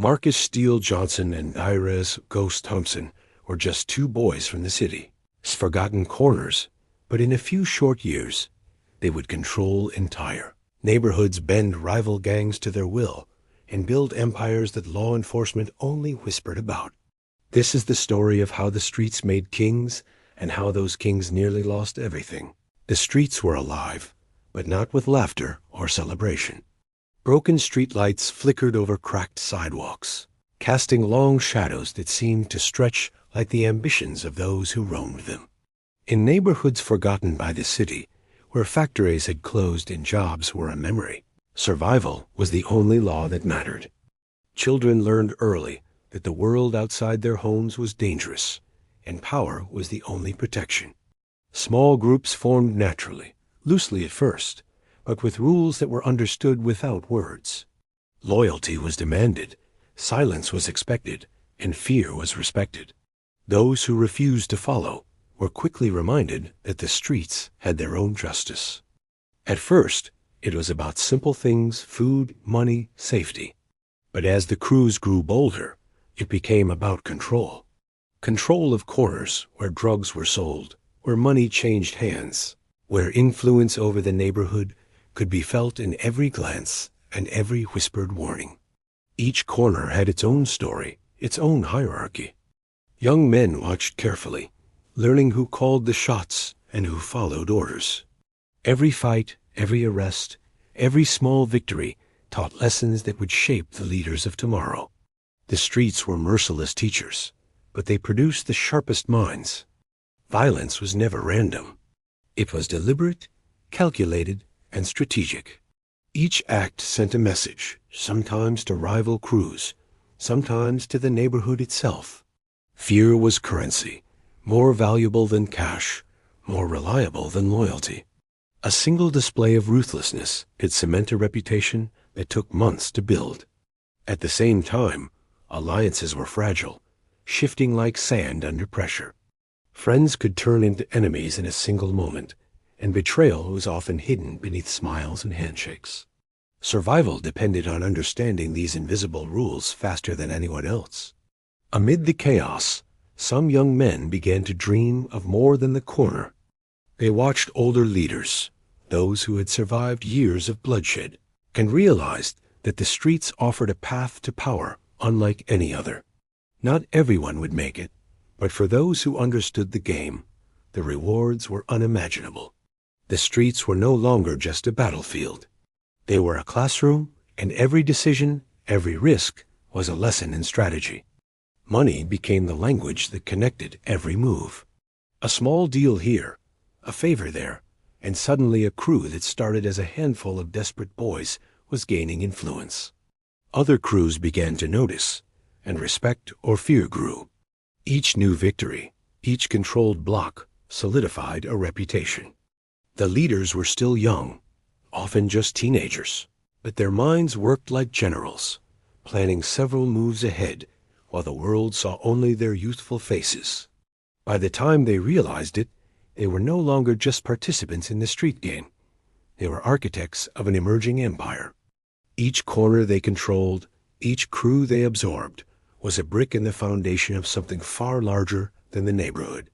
Marcus Steele Johnson and Darius Ghost Thompson were just two boys from the city, forgotten corners, but in a few short years, they would control entire neighborhoods, bend rival gangs to their will, and build empires that law enforcement only whispered about. This is the story of how the streets made kings and how those kings nearly lost everything. The streets were alive, but not with laughter or celebration. Broken streetlights flickered over cracked sidewalks, casting long shadows that seemed to stretch like the ambitions of those who roamed them. In neighborhoods forgotten by the city, where factories had closed and jobs were a memory, survival was the only law that mattered. Children learned early that the world outside their homes was dangerous, and power was the only protection. Small groups formed naturally, loosely at first, but with rules that were understood without words. Loyalty was demanded, silence was expected, and fear was respected. Those who refused to follow were quickly reminded that the streets had their own justice. At first, it was about simple things: food, money, safety. But as the crews grew bolder, it became about control. Control of corners where drugs were sold, where money changed hands, where influence over the neighborhood could be felt in every glance and every whispered warning. Each corner had its own story, its own hierarchy. Young men watched carefully, learning who called the shots and who followed orders. Every fight, every arrest, every small victory taught lessons that would shape the leaders of tomorrow. The streets were merciless teachers, but they produced the sharpest minds. Violence was never random. It was deliberate, calculated, and strategic. Each act sent a message, sometimes to rival crews, sometimes to the neighborhood itself. Fear was currency, more valuable than cash, more reliable than loyalty. A single display of ruthlessness could cement a reputation that took months to build. At the same time, alliances were fragile, shifting like sand under pressure. Friends could turn into enemies in a single moment, and betrayal was often hidden beneath smiles and handshakes. Survival depended on understanding these invisible rules faster than anyone else. Amid the chaos, some young men began to dream of more than the corner. They watched older leaders, those who had survived years of bloodshed, and realized that the streets offered a path to power unlike any other. Not everyone would make it, but for those who understood the game, the rewards were unimaginable. The streets were no longer just a battlefield. They were a classroom, and every decision, every risk, was a lesson in strategy. Money became the language that connected every move. A small deal here, a favor there, and suddenly a crew that started as a handful of desperate boys was gaining influence. Other crews began to notice, and respect or fear grew. Each new victory, each controlled block, solidified a reputation. The leaders were still young, often just teenagers, but their minds worked like generals, planning several moves ahead while the world saw only their youthful faces. By the time they realized it, they were no longer just participants in the street game. They were architects of an emerging empire. Each corner they controlled, each crew they absorbed, was a brick in the foundation of something far larger than the neighborhood.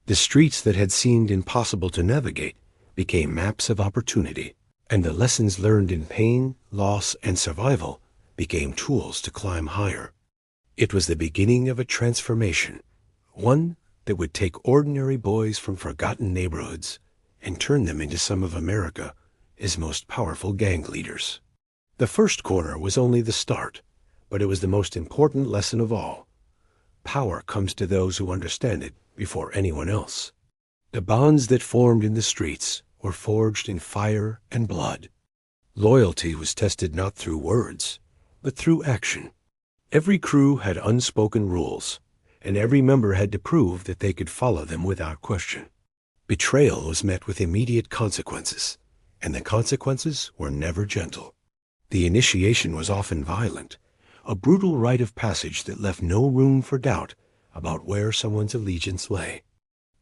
The streets that had seemed impossible to navigate became maps of opportunity, and the lessons learned in pain, loss, and survival became tools to climb higher. It was the beginning of a transformation, one that would take ordinary boys from forgotten neighborhoods and turn them into some of America's most powerful gang leaders. The first corner was only the start, but it was the most important lesson of all. Power comes to those who understand it before anyone else. The bonds that formed in the streets were forged in fire and blood. Loyalty was tested not through words, but through action. Every crew had unspoken rules, and every member had to prove that they could follow them without question. Betrayal was met with immediate consequences, and the consequences were never gentle. The initiation was often violent, a brutal rite of passage that left no room for doubt about where someone's allegiance lay.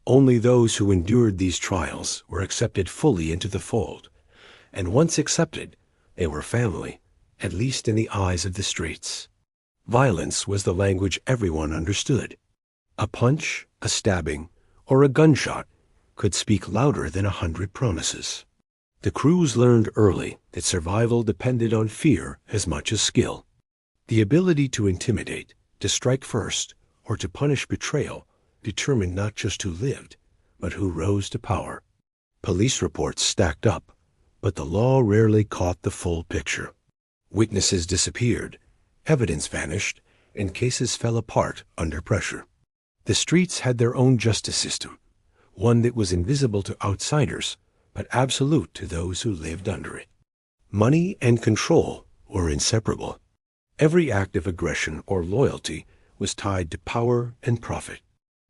Only those who endured these trials were accepted fully into the fold, and once accepted, they were family, at least in the eyes of the streets. Violence was the language everyone understood. A punch, a stabbing, or a gunshot could speak louder than 100 promises. The crews learned early that survival depended on fear as much as skill. The ability to intimidate, to strike first, or to punish betrayal determined not just who lived, but who rose to power. Police reports stacked up, but the law rarely caught the full picture. Witnesses disappeared, evidence vanished, and cases fell apart under pressure. The streets had their own justice system, one that was invisible to outsiders, but absolute to those who lived under it. Money and control were inseparable. Every act of aggression or loyalty was tied to power and profit.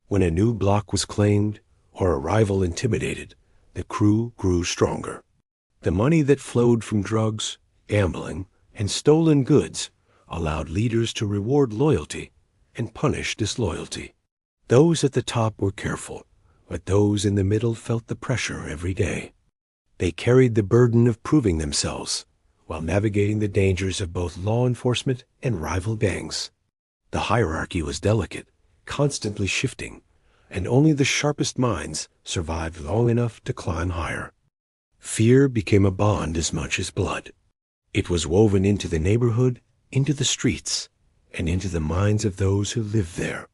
When a new block was claimed or a rival intimidated, the crew grew stronger. The money that flowed from drugs, gambling, and stolen goods allowed leaders to reward loyalty and punish disloyalty. Those at the top were careful, but those in the middle felt the pressure every day. They carried the burden of proving themselves while navigating the dangers of both law enforcement and rival gangs. The hierarchy was delicate, constantly shifting, and only the sharpest minds survived long enough to climb higher. Fear became a bond as much as blood. It was woven into the neighborhood, into the streets, and into the minds of those who lived there.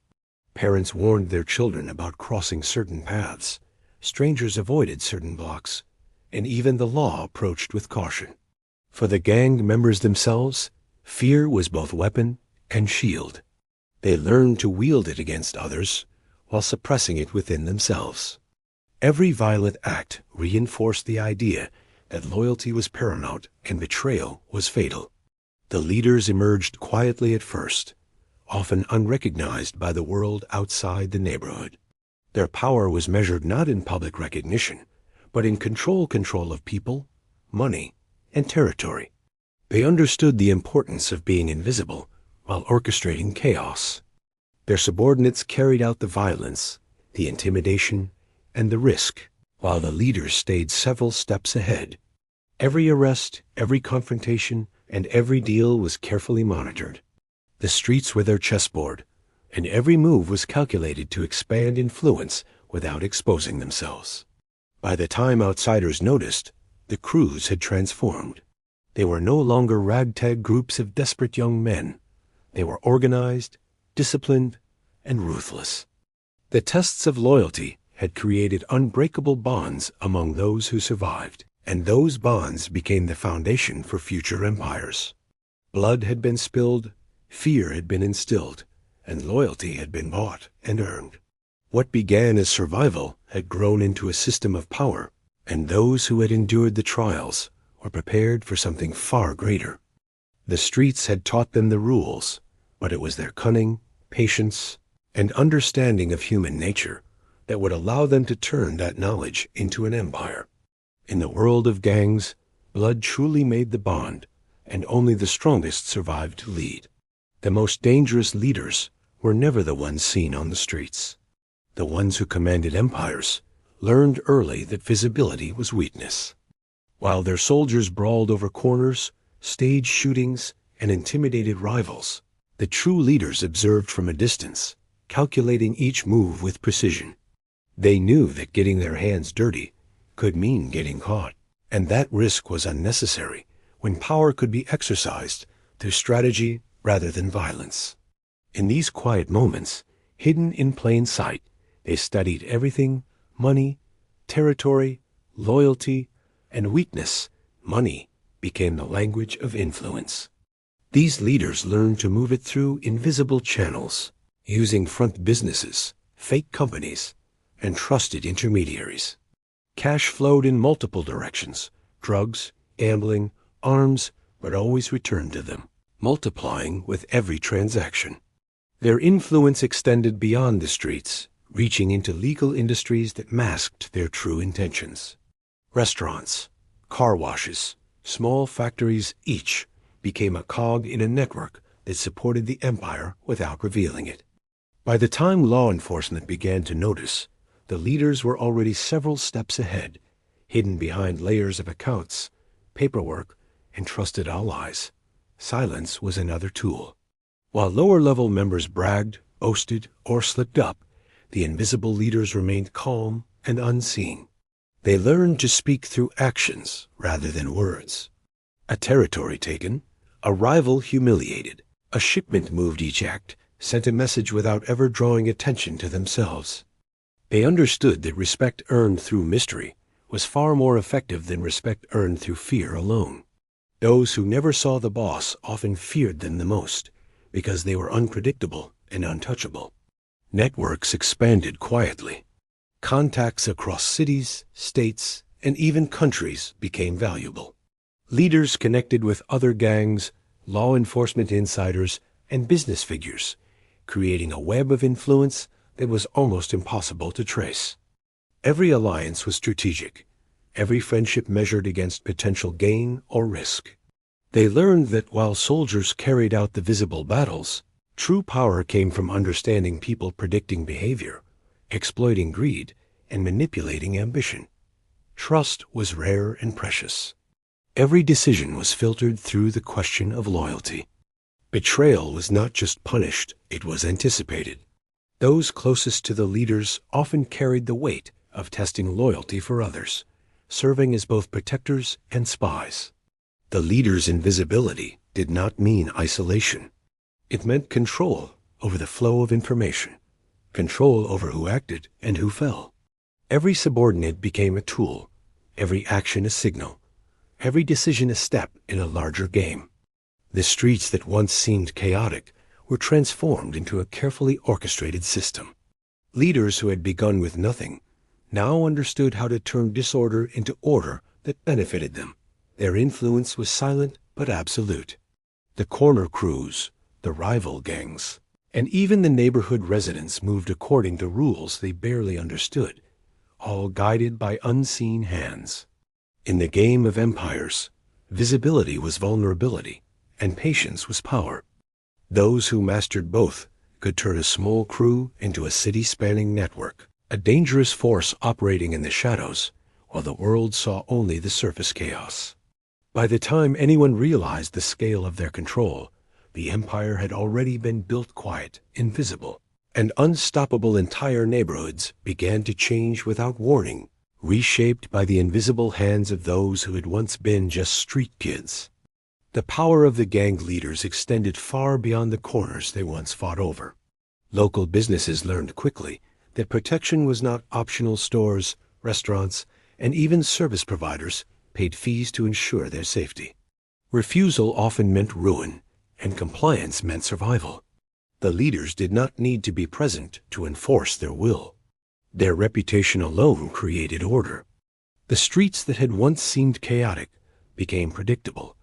Parents warned their children about crossing certain paths. Strangers avoided certain blocks, and even the law approached with caution. For the gang members themselves, fear was both weapon and shield. They learned to wield it against others while suppressing it within themselves. Every violent act reinforced the idea that loyalty was paramount and betrayal was fatal. The leaders emerged quietly at first, often unrecognized by the world outside the neighborhood. Their power was measured not in public recognition, but in control of people, money, and territory. They understood the importance of being invisible while orchestrating chaos. Their subordinates carried out the violence, the intimidation, and the risk, while the leaders stayed several steps ahead. Every arrest, every confrontation, and every deal was carefully monitored. The streets were their chessboard, and every move was calculated to expand influence without exposing themselves. By the time outsiders noticed, the crews had transformed. They were no longer ragtag groups of desperate young men. They were organized, disciplined, and ruthless. The tests of loyalty had created unbreakable bonds among those who survived, and those bonds became the foundation for future empires. Blood had been spilled, fear had been instilled, and loyalty had been bought and earned. What began as survival had grown into a system of power, and those who had endured the trials were prepared for something far greater. The streets had taught them the rules, but it was their cunning, patience, and understanding of human nature that would allow them to turn that knowledge into an empire. In the world of gangs, blood truly made the bond, and only the strongest survived to lead. The most dangerous leaders were never the ones seen on the streets. The ones who commanded empires learned early that visibility was weakness. While their soldiers brawled over corners, staged shootings, and intimidated rivals, the true leaders observed from a distance, calculating each move with precision. They knew that getting their hands dirty could mean getting caught, and that risk was unnecessary when power could be exercised through strategy rather than violence. In these quiet moments, hidden in plain sight, they studied everything: money, territory, loyalty, and weakness. Money became the language of influence. These leaders learned to move it through invisible channels, using front businesses, fake companies, and trusted intermediaries. Cash flowed in multiple directions: drugs, gambling, arms, but always returned to them, multiplying with every transaction. Their influence extended beyond the streets, reaching into legal industries that masked their true intentions. Restaurants, car washes, small factories each became a cog in a network that supported the empire without revealing it. By the time law enforcement began to notice, the leaders were already several steps ahead, hidden behind layers of accounts, paperwork, and trusted allies. Silence was another tool. While lower-level members bragged, boasted, or slipped up, the invisible leaders remained calm and unseen. They learned to speak through actions rather than words. A territory taken, a rival humiliated, a shipment moved each act, sent a message without ever drawing attention to themselves. They understood that respect earned through mystery was far more effective than respect earned through fear alone. Those who never saw the boss often feared them the most because they were unpredictable and untouchable. Networks expanded quietly. Contacts across cities, states, and even countries became valuable. Leaders connected with other gangs, law enforcement insiders, and business figures, creating a web of influence that was almost impossible to trace. Every alliance was strategic, every friendship measured against potential gain or risk. They learned that while soldiers carried out the visible battles, true power came from understanding people, predicting behavior, exploiting greed, and manipulating ambition. Trust was rare and precious. Every decision was filtered through the question of loyalty. Betrayal was not just punished, it was anticipated. Those closest to the leaders often carried the weight of testing loyalty for others, serving as both protectors and spies. The leader's invisibility did not mean isolation. It meant control over the flow of information, control over who acted and who fell. Every subordinate became a tool, every action a signal, every decision a step in a larger game. The streets that once seemed chaotic were transformed into a carefully orchestrated system. Leaders who had begun with nothing now understood how to turn disorder into order that benefited them. Their influence was silent but absolute. The corner crews, the rival gangs, and even the neighborhood residents moved according to rules they barely understood, all guided by unseen hands. In the game of empires, visibility was vulnerability, and patience was power. Those who mastered both could turn a small crew into a city-spanning network, a dangerous force operating in the shadows, while the world saw only the surface chaos. By the time anyone realized the scale of their control, the empire had already been built quiet, invisible, and unstoppable. Entire neighborhoods began to change without warning, reshaped by the invisible hands of those who had once been just street kids. The power of the gang leaders extended far beyond the corners they once fought over. Local businesses learned quickly that protection was not optional. Stores, restaurants, and even service providers paid fees to ensure their safety. Refusal often meant ruin, and compliance meant survival. The leaders did not need to be present to enforce their will. Their reputation alone created order. The streets that had once seemed chaotic became predictable,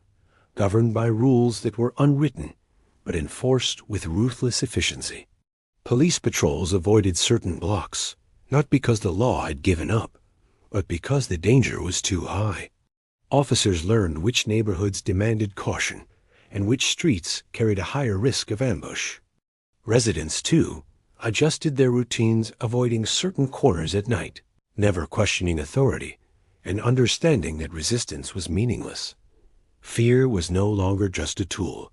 governed by rules that were unwritten but enforced with ruthless efficiency. Police patrols avoided certain blocks, not because the law had given up, but because the danger was too high. Officers learned which neighborhoods demanded caution and which streets carried a higher risk of ambush. Residents, too, adjusted their routines, avoiding certain corners at night, never questioning authority, and understanding that resistance was meaningless. Fear was no longer just a tool.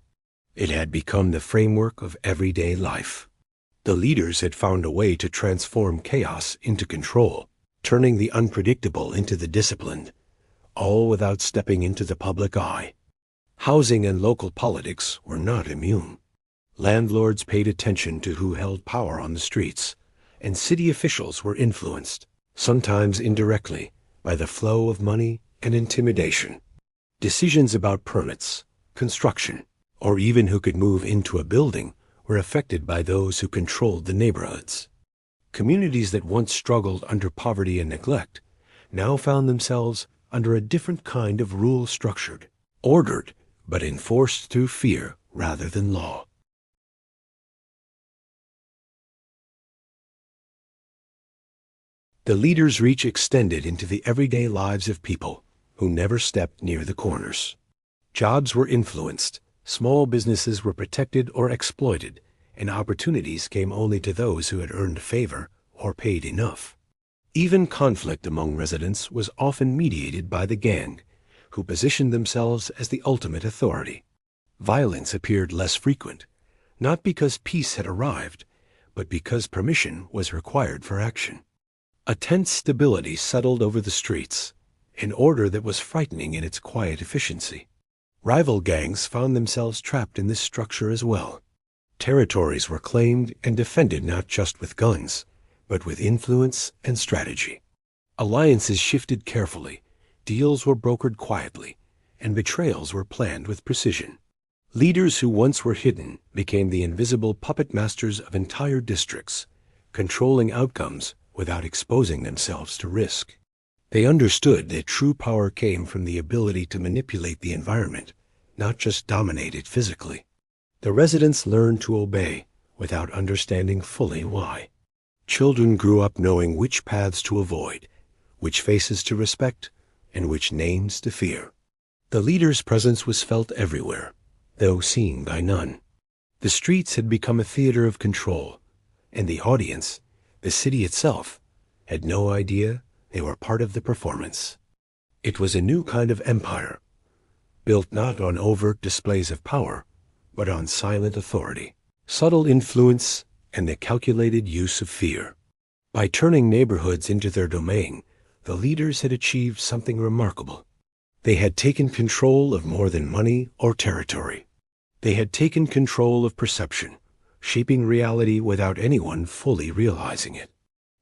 It had become the framework of everyday life. The leaders had found a way to transform chaos into control, turning the unpredictable into the disciplined, all without stepping into the public eye. Housing and local politics were not immune. Landlords paid attention to who held power on the streets, and city officials were influenced, sometimes indirectly, by the flow of money and intimidation. Decisions about permits, construction, or even who could move into a building were affected by those who controlled the neighborhoods. Communities that once struggled under poverty and neglect now found themselves under a different kind of rule, structured, ordered, but enforced through fear rather than law. The leaders' reach extended into the everyday lives of people who never stepped near the corners. Jobs were influenced, small businesses were protected or exploited, and opportunities came only to those who had earned favor or paid enough. Even conflict among residents was often mediated by the gang, who positioned themselves as the ultimate authority. Violence appeared less frequent, not because peace had arrived, but because permission was required for action. A tense stability settled over the streets, an order that was frightening in its quiet efficiency. Rival gangs found themselves trapped in this structure as well. Territories were claimed and defended not just with guns, but with influence and strategy. Alliances shifted carefully, deals were brokered quietly, and betrayals were planned with precision. Leaders who once were hidden became the invisible puppet masters of entire districts, controlling outcomes without exposing themselves to risk. They understood that true power came from the ability to manipulate the environment, not just dominate it physically. The residents learned to obey without understanding fully why. Children grew up knowing which paths to avoid, which faces to respect, and which names to fear. The leader's presence was felt everywhere, though seen by none. The streets had become a theater of control, and the audience, the city itself, had no idea they were part of the performance. It was a new kind of empire, built not on overt displays of power, but on silent authority, subtle influence, and the calculated use of fear. By turning neighborhoods into their domain, the leaders had achieved something remarkable. They had taken control of more than money or territory. They had taken control of perception, shaping reality without anyone fully realizing it.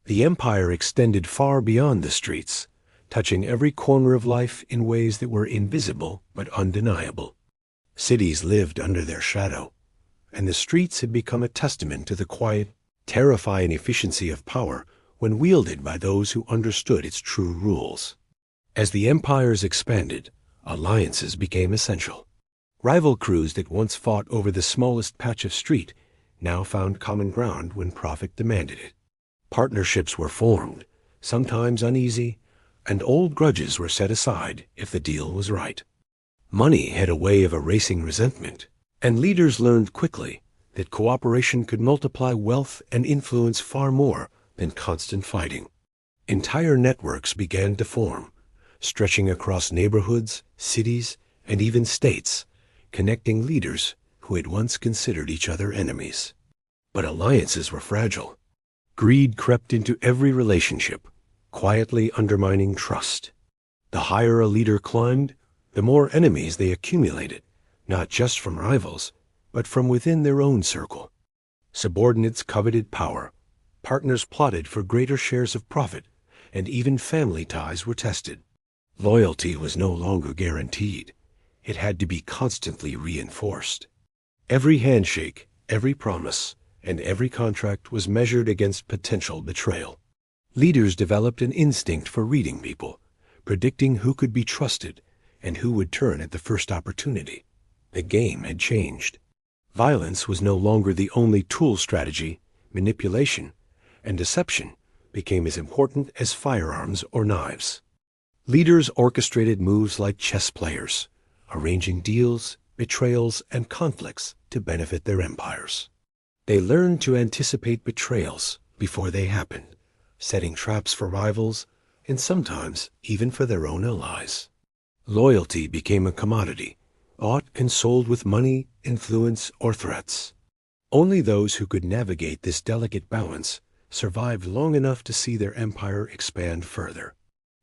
The empire extended far beyond the streets, touching every corner of life in ways that were invisible but undeniable. Cities lived under their shadow, and the streets had become a testament to the quiet, terrifying efficiency of power when wielded by those who understood its true rules. As the empires expanded, alliances became essential. Rival crews that once fought over the smallest patch of street now found common ground when profit demanded it. Partnerships were formed, sometimes uneasy, and old grudges were set aside if the deal was right. Money had a way of erasing resentment, and leaders learned quickly that cooperation could multiply wealth and influence far more than constant fighting. Entire networks began to form, stretching across neighborhoods, cities, and even states, connecting leaders who had once considered each other enemies. But alliances were fragile. Greed crept into every relationship, quietly undermining trust. The higher a leader climbed, the more enemies they accumulated, not just from rivals, but from within their own circle. Subordinates coveted power, partners plotted for greater shares of profit, and even family ties were tested. Loyalty was no longer guaranteed. It had to be constantly reinforced. Every handshake, every promise, and every contract was measured against potential betrayal. Leaders developed an instinct for reading people, predicting who could be trusted and who would turn at the first opportunity. The game had changed. Violence was no longer the only tool. Strategy, manipulation, and deception became as important as firearms or knives. Leaders orchestrated moves like chess players, arranging deals, betrayals, and conflicts to benefit their empires. They learned to anticipate betrayals before they happened, setting traps for rivals and sometimes even for their own allies. Loyalty became a commodity, bought and sold with money, influence, or threats. Only those who could navigate this delicate balance survived long enough to see their empire expand further.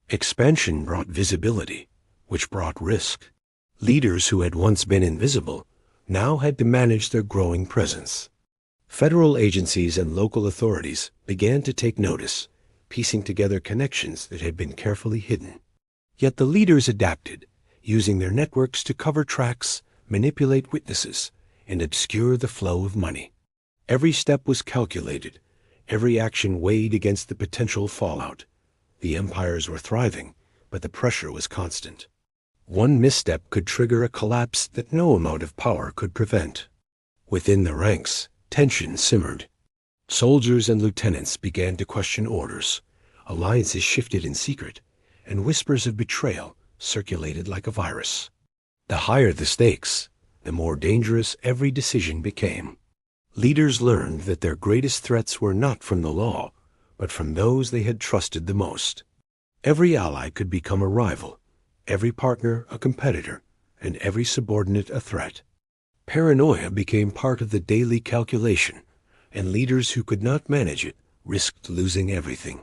Expansion brought visibility, which brought risk. Leaders who had once been invisible now had to manage their growing presence. Federal agencies and local authorities began to take notice, piecing together connections that had been carefully hidden. Yet the leaders adapted, using their networks to cover tracks, manipulate witnesses, and obscure the flow of money. Every step was calculated, every action weighed against the potential fallout. The empires were thriving, but the pressure was constant. One misstep could trigger a collapse that no amount of power could prevent. Within the ranks, tension simmered. Soldiers and lieutenants began to question orders. Alliances shifted in secret, and whispers of betrayal circulated like a virus. The higher the stakes, the more dangerous every decision became. Leaders learned that their greatest threats were not from the law, but from those they had trusted the most. Every ally could become a rival, every partner a competitor, and every subordinate a threat. Paranoia became part of the daily calculation, and leaders who could not manage it risked losing everything.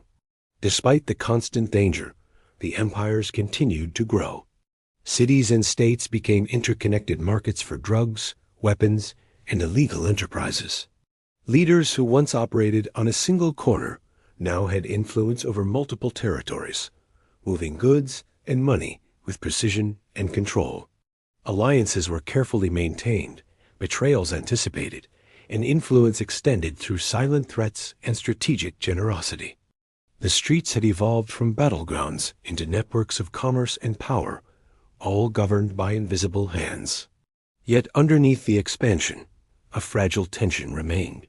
Despite the constant danger, the empires continued to grow. Cities and states became interconnected markets for drugs, weapons, and illegal enterprises. Leaders who once operated on a single corner now had influence over multiple territories, moving goods and money with precision and control. Alliances were carefully maintained, betrayals anticipated, and influence extended through silent threats and strategic generosity. The streets had evolved from battlegrounds into networks of commerce and power, all governed by invisible hands. Yet underneath the expansion, a fragile tension remained.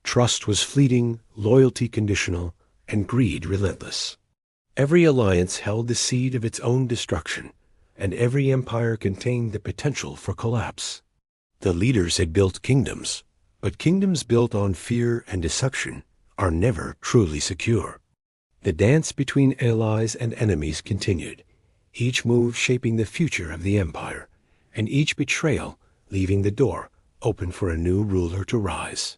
Trust was fleeting, loyalty conditional, and greed relentless. Every alliance held the seed of its own destruction, and every empire contained the potential for collapse. The leaders had built kingdoms, but kingdoms built on fear and deception are never truly secure. The dance between allies and enemies continued, each move shaping the future of the empire, and each betrayal leaving the door open for a new ruler to rise.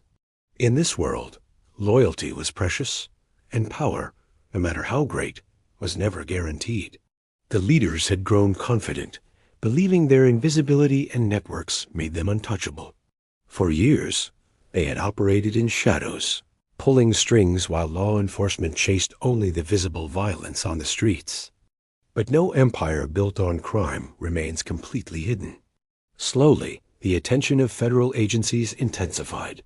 In this world, loyalty was precious, and power, no matter how great, was never guaranteed. The leaders had grown confident, believing their invisibility and networks made them untouchable. For years, they had operated in shadows, pulling strings while law enforcement chased only the visible violence on the streets. But no empire built on crime remains completely hidden. Slowly, the attention of federal agencies intensified.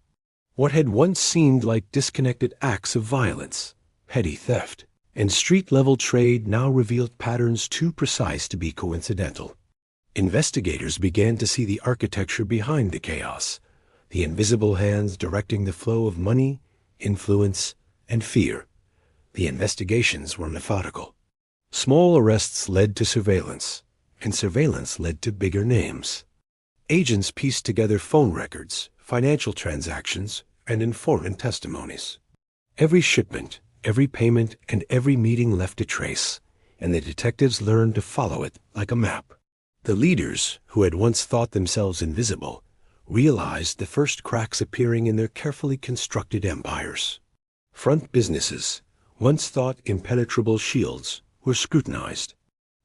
What had once seemed like disconnected acts of violence, petty theft, and street-level trade now revealed patterns too precise to be coincidental. Investigators began to see the architecture behind the chaos, the invisible hands directing the flow of money, influence, and fear. The investigations were methodical. Small arrests led to surveillance, and surveillance led to bigger names. Agents pieced together phone records, financial transactions, and informant testimonies. Every shipment, every payment, and every meeting left a trace, and the detectives learned to follow it like a map. The leaders, who had once thought themselves invisible, realized the first cracks appearing in their carefully constructed empires. Front businesses, once thought impenetrable shields, were scrutinized.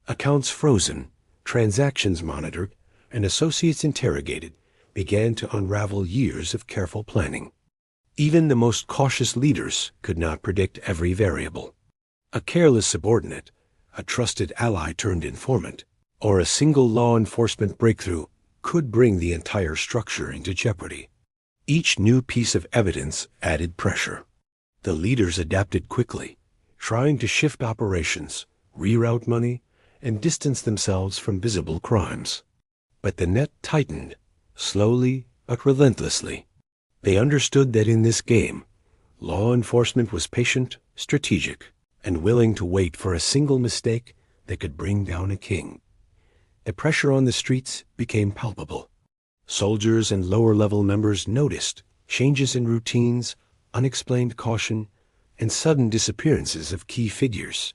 Accounts frozen, transactions monitored, and associates interrogated began to unravel years of careful planning. Even the most cautious leaders could not predict every variable. A careless subordinate, a trusted ally turned informant, or a single law enforcement breakthrough could bring the entire structure into jeopardy. Each new piece of evidence added pressure. The leaders adapted quickly, trying to shift operations, reroute money, and distance themselves from visible crimes. But the net tightened, slowly but relentlessly. They understood that in this game, law enforcement was patient, strategic, and willing to wait for a single mistake that could bring down a king. The pressure on the streets became palpable. Soldiers and lower-level members noticed changes in routines, unexplained caution, and sudden disappearances of key figures.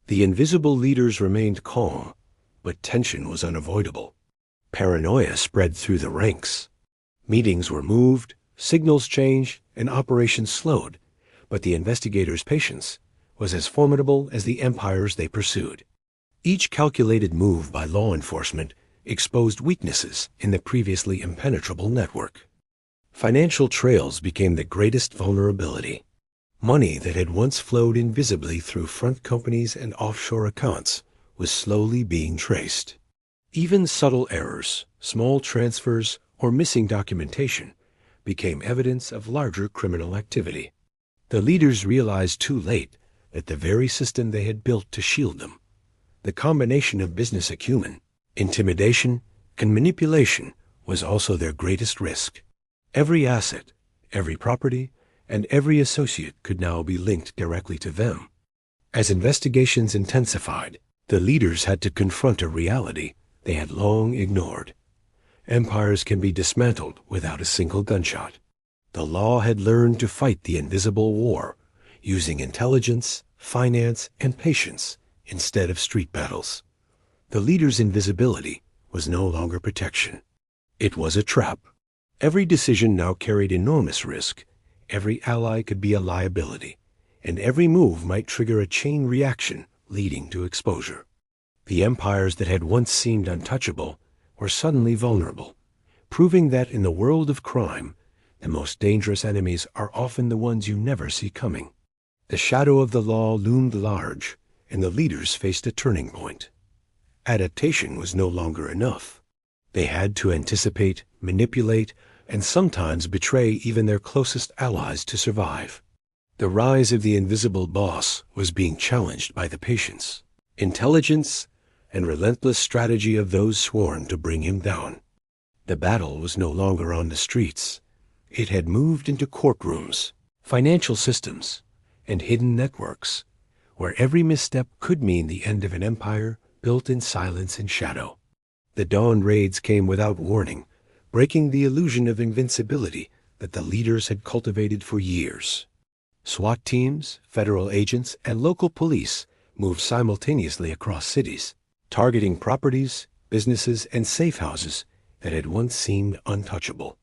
The invisible leaders remained calm, but tension was unavoidable. Paranoia spread through the ranks. Meetings were moved, signals changed, and operations slowed, but the investigators' patience was as formidable as the empires they pursued. Each calculated move by law enforcement exposed weaknesses in the previously impenetrable network. Financial trails became the greatest vulnerability. Money that had once flowed invisibly through front companies and offshore accounts was slowly being traced. Even subtle errors, small transfers, or missing documentation became evidence of larger criminal activity. The leaders realized too late that the very system they had built to shield them, the combination of business acumen, intimidation, and manipulation, was also their greatest risk. Every asset, every property, and every associate could now be linked directly to them. As investigations intensified, the leaders had to confront a reality they had long ignored. Empires can be dismantled without a single gunshot. The law had learned to fight the invisible war, using intelligence, finance, and patience instead of street battles. The leader's invisibility was no longer protection. It was a trap. Every decision now carried enormous risk. Every ally could be a liability, and every move might trigger a chain reaction leading to exposure. The empires that had once seemed untouchable were suddenly vulnerable, proving that in the world of crime, the most dangerous enemies are often the ones you never see coming. The shadow of the law loomed large, and the leaders faced a turning point. Adaptation was no longer enough. They had to anticipate, manipulate, and sometimes betray even their closest allies to survive. The rise of the invisible boss was being challenged by the patience, intelligence, and relentless strategy of those sworn to bring him down. The battle was no longer on the streets. It had moved into courtrooms, financial systems, and hidden networks, where every misstep could mean the end of an empire built in silence and shadow. The dawn raids came without warning, breaking the illusion of invincibility that the leaders had cultivated for years. SWAT teams, federal agents, and local police moved simultaneously across cities, targeting properties, businesses, and safe houses that had once seemed untouchable.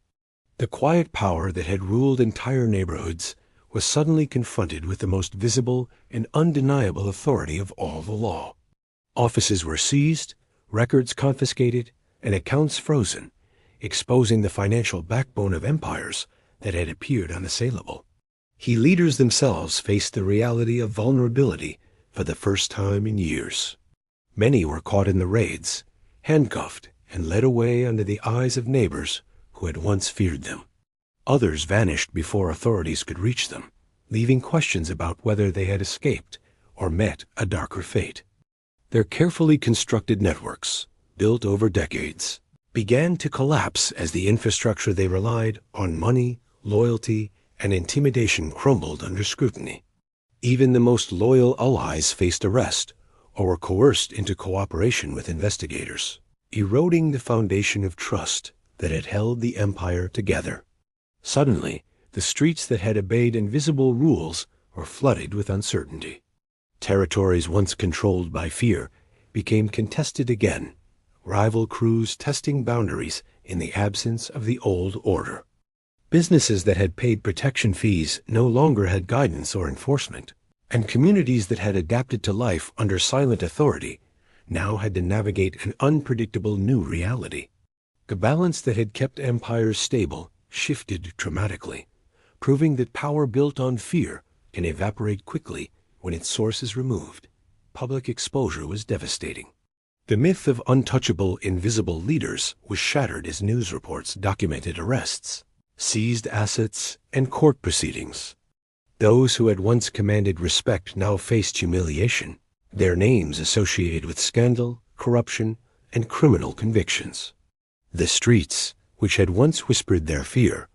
The quiet power that had ruled entire neighborhoods was suddenly confronted with the most visible and undeniable authority of all the law. Offices were seized, records confiscated, and accounts frozen, exposing the financial backbone of empires that had appeared unassailable. Leaders themselves faced the reality of vulnerability for the first time in years. Many were caught in the raids, handcuffed, and led away under the eyes of neighbors who had once feared them. Others vanished before authorities could reach them, leaving questions about whether they had escaped or met a darker fate. Their carefully constructed networks, built over decades, began to collapse as the infrastructure they relied on, money, loyalty, and intimidation, crumbled under scrutiny. Even the most loyal allies faced arrest or were coerced into cooperation with investigators, eroding the foundation of trust that had held the empire together. Suddenly, the streets that had obeyed invisible rules were flooded with uncertainty. Territories once controlled by fear became contested again, rival crews testing boundaries in the absence of the old order. Businesses that had paid protection fees no longer had guidance or enforcement, and communities that had adapted to life under silent authority now had to navigate an unpredictable new reality. The balance that had kept empires stable shifted dramatically, proving that power built on fear can evaporate quickly when its source is removed. Public exposure was devastating. The myth of untouchable, invisible leaders was shattered as news reports documented arrests, seized assets, and court proceedings. Those who had once commanded respect now faced humiliation, their names associated with scandal, corruption, and criminal convictions. The streets, which had once whispered their fear,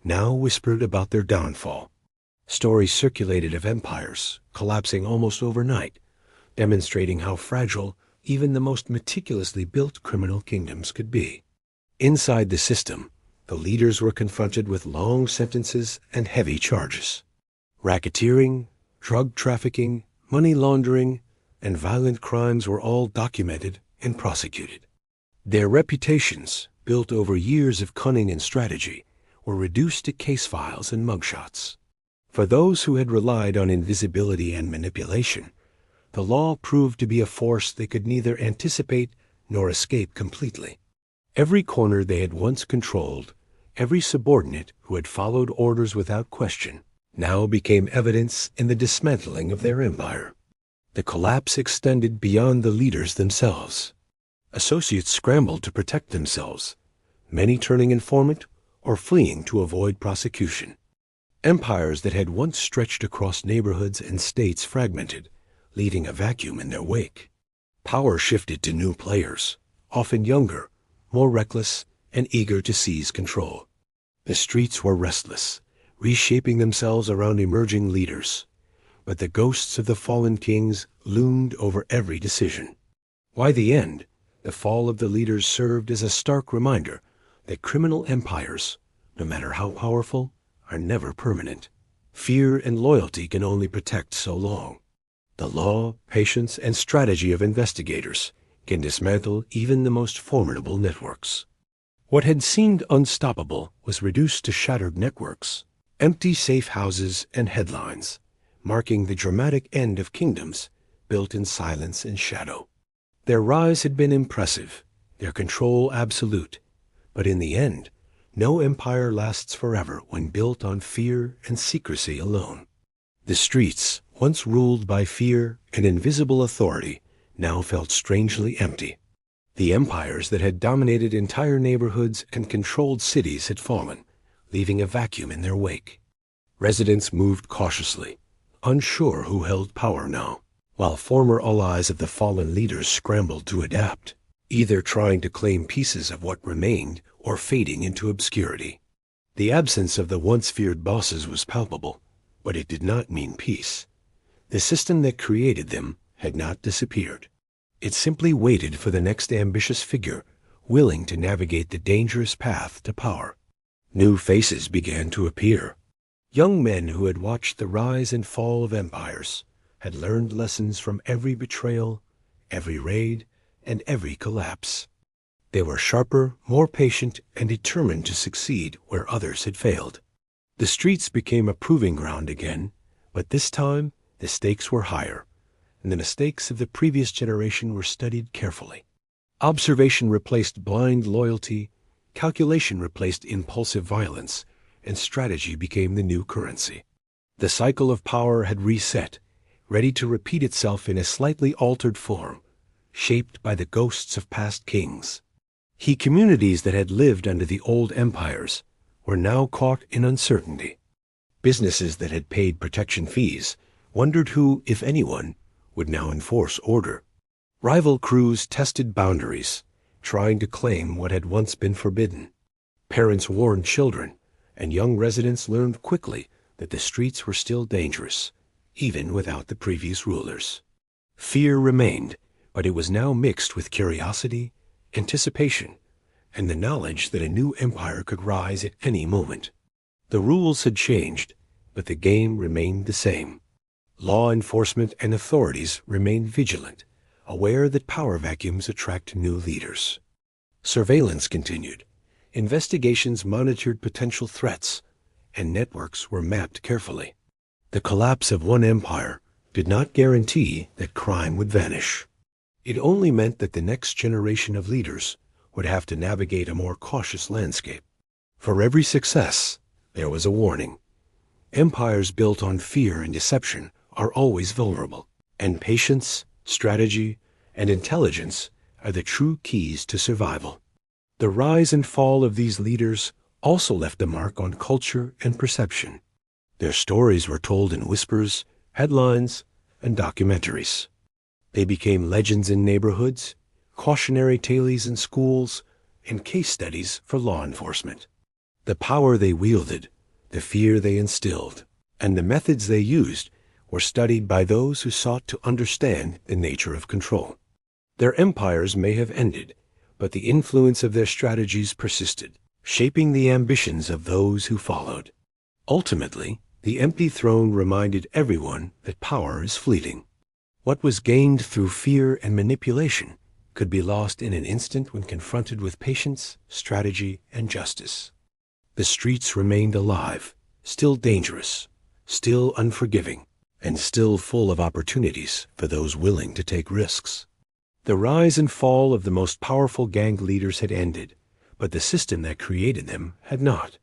now whispered about their downfall. Stories circulated of empires collapsing almost overnight, demonstrating how fragile even the most meticulously built criminal kingdoms could be. Inside the system, the leaders were confronted with long sentences and heavy charges. Racketeering, drug trafficking, money laundering, and violent crimes were all documented and prosecuted. Their reputations, built over years of cunning and strategy, were reduced to case files and mugshots. For those who had relied on invisibility and manipulation, the law proved to be a force they could neither anticipate nor escape completely. Every corner they had once controlled, every subordinate who had followed orders without question, now became evidence in the dismantling of their empire. The collapse extended beyond the leaders themselves. Associates scrambled to protect themselves, many turning informant or fleeing to avoid prosecution. Empires that had once stretched across neighborhoods and states fragmented, leaving a vacuum in their wake. Power shifted to new players, often younger, more reckless, and eager to seize control. The streets were restless, reshaping themselves around emerging leaders, but the ghosts of the fallen kings loomed over every decision. By the end, the fall of the leaders served as a stark reminder that criminal empires, no matter how powerful, are never permanent. Fear and loyalty can only protect so long. The law, patience, and strategy of investigators can dismantle even the most formidable networks. What had seemed unstoppable was reduced to shattered networks, empty safe houses and headlines, marking the dramatic end of kingdoms built in silence and shadow. Their rise had been impressive, their control absolute, but in the end, no empire lasts forever when built on fear and secrecy alone. The streets, once ruled by fear and invisible authority, now felt strangely empty. The empires that had dominated entire neighborhoods and controlled cities had fallen, leaving a vacuum in their wake. Residents moved cautiously, unsure who held power now, while former allies of the fallen leaders scrambled to adapt, either trying to claim pieces of what remained or fading into obscurity. The absence of the once feared bosses was palpable, but it did not mean peace. The system that created them had not disappeared. It simply waited for the next ambitious figure, willing to navigate the dangerous path to power. New faces began to appear. Young men who had watched the rise and fall of empires, had learned lessons from every betrayal, every raid, and every collapse. They were sharper, more patient, and determined to succeed where others had failed. The streets became a proving ground again, but this time the stakes were higher, and the mistakes of the previous generation were studied carefully. Observation replaced blind loyalty, calculation replaced impulsive violence, and strategy became the new currency. The cycle of power had reset, ready to repeat itself in a slightly altered form, shaped by the ghosts of past kings. Communities that had lived under the old empires were now caught in uncertainty. Businesses that had paid protection fees wondered who, if anyone, would now enforce order. Rival crews tested boundaries, trying to claim what had once been forbidden. Parents warned children, and young residents learned quickly that the streets were still dangerous, even without the previous rulers. Fear remained, but it was now mixed with curiosity, anticipation, and the knowledge that a new empire could rise at any moment. The rules had changed, but the game remained the same. Law enforcement and authorities remained vigilant, aware that power vacuums attract new leaders. Surveillance continued. Investigations monitored potential threats, and networks were mapped carefully. The collapse of one empire did not guarantee that crime would vanish. It only meant that the next generation of leaders would have to navigate a more cautious landscape. For every success, there was a warning. Empires built on fear and deception are always vulnerable, and patience, strategy, and intelligence are the true keys to survival. The rise and fall of these leaders also left a mark on culture and perception. Their stories were told in whispers, headlines, and documentaries. They became legends in neighborhoods, cautionary tales in schools, and case studies for law enforcement. The power they wielded, the fear they instilled, and the methods they used were studied by those who sought to understand the nature of control. Their empires may have ended, but the influence of their strategies persisted, shaping the ambitions of those who followed. Ultimately, the empty throne reminded everyone that power is fleeting. What was gained through fear and manipulation could be lost in an instant when confronted with patience, strategy, and justice. The streets remained alive, still dangerous, still unforgiving, and still full of opportunities for those willing to take risks. The rise and fall of the most powerful gang leaders had ended, but the system that created them had not.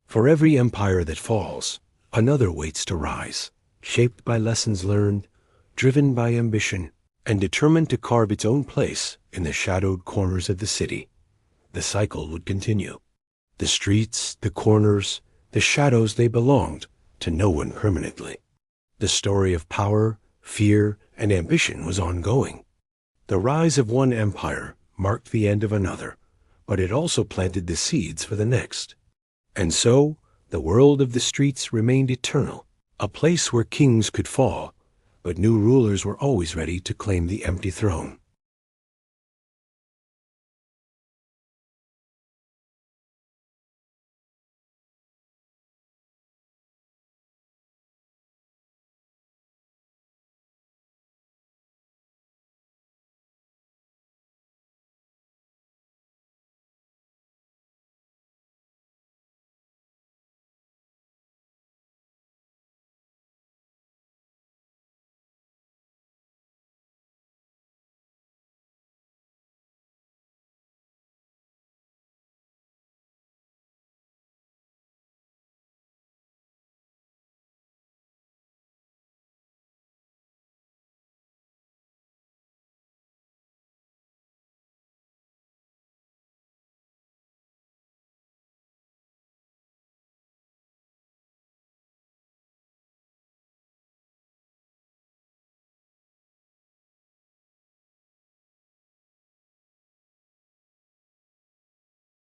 For every empire that falls, another waits to rise, shaped by lessons learned, driven by ambition, and determined to carve its own place in the shadowed corners of the city. The cycle would continue. The streets, the corners, the shadows, they belonged to no one permanently. The story of power, fear, and ambition was ongoing. The rise of one empire marked the end of another, but it also planted the seeds for the next. And so, the world of the streets remained eternal, a place where kings could fall, but new rulers were always ready to claim the empty throne.